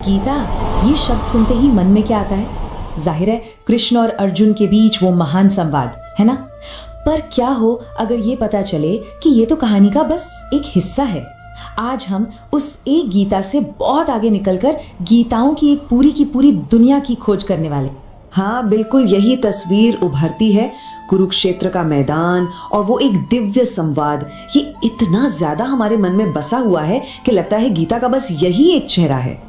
गीता, ये शब्द सुनते ही मन में क्या आता है? जाहिर है कृष्ण और अर्जुन के बीच वो महान संवाद, है ना? पर क्या हो अगर ये पता चले कि ये तो कहानी का बस एक हिस्सा है। आज हम उस एक गीता से बहुत आगे निकलकर गीताओं की एक पूरी दुनिया की खोज करने वाले। हाँ, बिल्कुल यही तस्वीर उभरती है। कुरुक्षेत्र का मैदान और वो एक दिव्य संवाद, ये इतना ज्यादा हमारे मन में बसा हुआ है कि लगता है गीता का बस यही एक चेहरा है।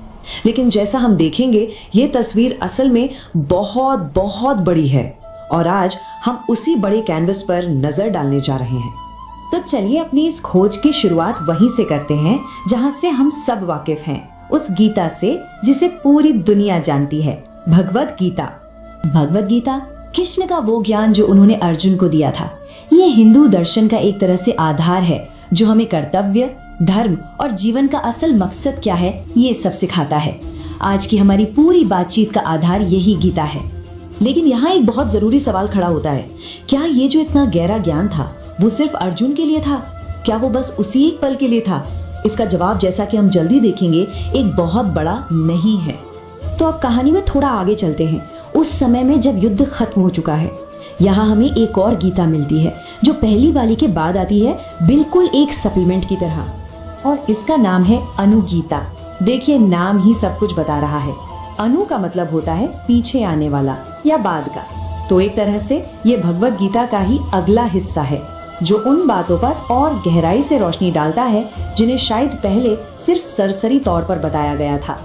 लेकिन जैसा हम देखेंगे, ये तस्वीर असल में बहुत बहुत बड़ी है और आज हम उसी बड़े कैनवस पर नजर डालने जा रहे हैं। तो चलिए अपनी इस खोज की शुरुआत वहीं से करते हैं जहां से हम सब वाकिफ हैं, उस गीता से जिसे पूरी दुनिया जानती है, भगवत गीता। भगवत गीता कृष्ण का वो ज्ञान जो उन्होंने अर्जुन को दिया था। ये हिंदू दर्शन का एक तरह से आधार है जो हमें कर्तव्य, धर्म और जीवन का असल मकसद क्या है ये सब सिखाता है। आज की हमारी पूरी बातचीत का आधार यही गीता है। लेकिन यहाँ एक बहुत जरूरी सवाल खड़ा होता है, क्या ये जो इतना गहरा ज्ञान था वो सिर्फ अर्जुन के लिए था? क्या वो बस उसी एक पल के लिए था? इसका जवाब, जैसा कि हम जल्दी देखेंगे, एक बहुत बड़ा नहीं है। तो अब कहानी में थोड़ा आगे चलते हैं, उस समय में जब युद्ध खत्म हो चुका है। यहाँ हमें एक और गीता मिलती है जो पहली वाली के बाद आती है, बिल्कुल एक सप्लीमेंट की तरह, और इसका नाम है अनुगीता। देखिए, नाम ही सब कुछ बता रहा है। अनु का मतलब होता है पीछे आने वाला या बाद का। तो एक तरह से ये भगवत गीता का ही अगला हिस्सा है जो उन बातों पर और गहराई से रोशनी डालता है जिन्हें शायद पहले सिर्फ सरसरी तौर पर बताया गया था।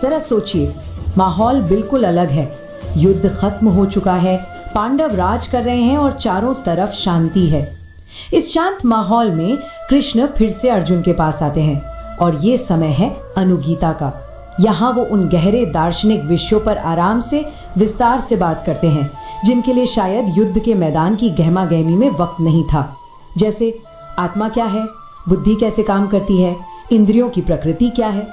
जरा सोचिए, माहौल बिल्कुल अलग है। युद्ध खत्म हो चुका है, पांडव राज कर रहे हैं और चारों तरफ शांति है। इस शांत माहौल में कृष्ण फिर से अर्जुन के पास आते हैं और ये समय है अनुगीता का। यहाँ वो उन गहरे दार्शनिक विषयों पर आराम से विस्तार से बात करते हैं जिनके लिए शायद युद्ध के मैदान की गहमा गहमी में वक्त नहीं था। जैसे आत्मा क्या है, बुद्धि कैसे काम करती है, इंद्रियों की प्रकृति क्या है।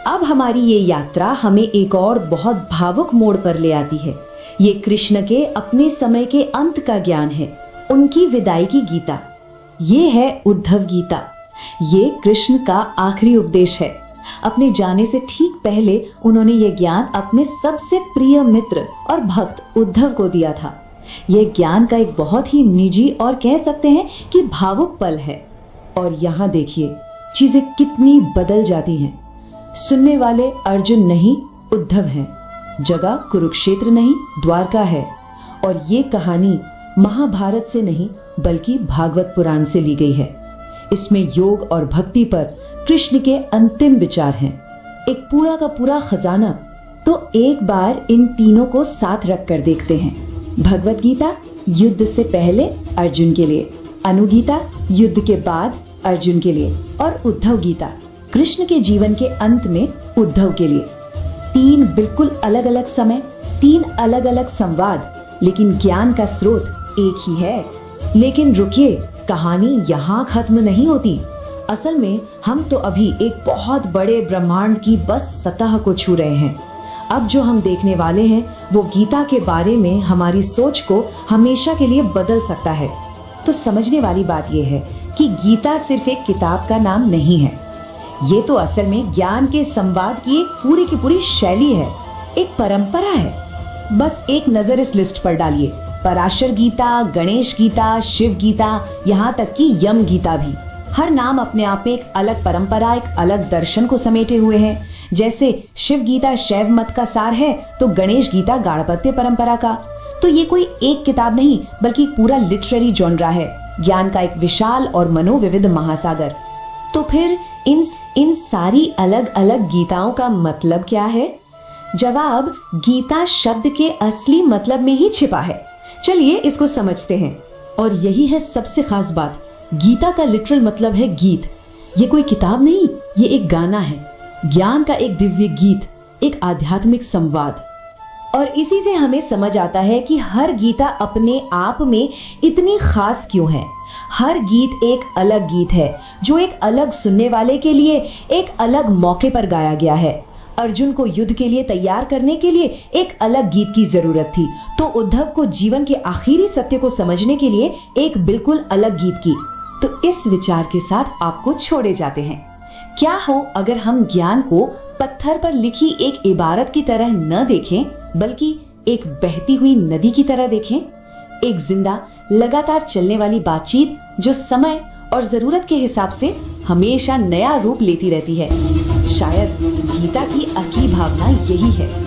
अब हमारी ये यात्रा हमें एक और बहुत भावुक मोड़ पर ले आती है। ये कृष्ण के अपने समय के अंत का ज्ञान है, उनकी विदाई की गीता। ये है उद्धव गीता। ये कृष्ण का आखिरी उपदेश है। अपने जाने से ठीक पहले उन्होंने ये ज्ञान अपने सबसे प्रिय मित्र और भक्त उद्धव को दिया था। यह ज्ञान का एक बहुत ही निजी और कह सकते हैं कि भावुक पल है। और यहाँ देखिए, चीजें कितनी बदल जाती हैं। सुनने वाले अर्जुन नहीं, उद्धव हैं। जगह कुरुक्षेत्र नहीं, द्वारका है। और ये कहानी महाभारत से नहीं बल्कि भागवत पुराण से ली गई है। इसमें योग और भक्ति पर कृष्ण के अंतिम विचार हैं, एक पूरा का पूरा खजाना। तो एक बार इन तीनों को साथ रखकर देखते हैं। भगवत गीता युद्ध से पहले अर्जुन के लिए, अनुगीता युद्ध के बाद अर्जुन के लिए, और उद्धव गीता कृष्ण के जीवन के अंत में उद्धव के लिए। तीन बिल्कुल अलग अलग समय, तीन अलग अलग संवाद, लेकिन ज्ञान का स्रोत एक ही है। लेकिन रुकिए, कहानी यहाँ खत्म नहीं होती। असल में हम तो अभी एक बहुत बड़े ब्रह्मांड की बस सतह को छू रहे हैं। अब जो हम देखने वाले हैं वो गीता के बारे में हमारी सोच को हमेशा के लिए बदल सकता है। तो समझने वाली बात यह है कि गीता सिर्फ एक किताब का नाम नहीं है। ये तो असल में ज्ञान के संवाद की एक पूरी शैली है, एक परंपरा है। बस एक नजर इस लिस्ट पर डालिए, पराशर गीता, गणेश गीता, शिव गीता, यहाँ तक कि यम गीता भी। हर नाम अपने आप में एक अलग परंपरा, एक अलग दर्शन को समेटे हुए है। जैसे शिव गीता शैव मत का सार है तो गणेश गीता गाणपत्य परंपरा का। तो ये कोई एक किताब नहीं बल्कि पूरा लिटरेरी जॉनरा है, ज्ञान का एक विशाल और मनोविविध महासागर। तो फिर इन सारी अलग अलग गीताओं का मतलब क्या है? जवाब गीता शब्द के असली मतलब में ही छिपा है। चलिए इसको समझते हैं। और यही है सबसे खास बात, गीता का लिटरल मतलब है गीत। ये कोई किताब नहीं, ये एक गाना है, ज्ञान का एक दिव्य गीत, एक आध्यात्मिक संवाद। और इसी से हमें समझ आता है कि हर गीता अपने आप में इतनी खास क्यों है। हर गीत एक अलग गीत है जो एक अलग सुनने वाले के लिए एक अलग मौके पर गाया गया है। अर्जुन को युद्ध के लिए तैयार करने के लिए एक अलग गीत की जरूरत थी, तो उद्धव को जीवन के आखिरी सत्य को समझने के लिए एक बिल्कुल अलग गीत की। तो इस विचार के साथ आपको छोड़े जाते हैं। क्या हो अगर हम ज्ञान को पत्थर पर लिखी एक इबारत की तरह न देखें, बल्कि एक बहती हुई नदी की तरह देखें, एक जिंदा लगातार चलने वाली बातचीत जो समय और जरूरत के हिसाब से हमेशा नया रूप लेती रहती है। शायद गीता की असली भावना यही है।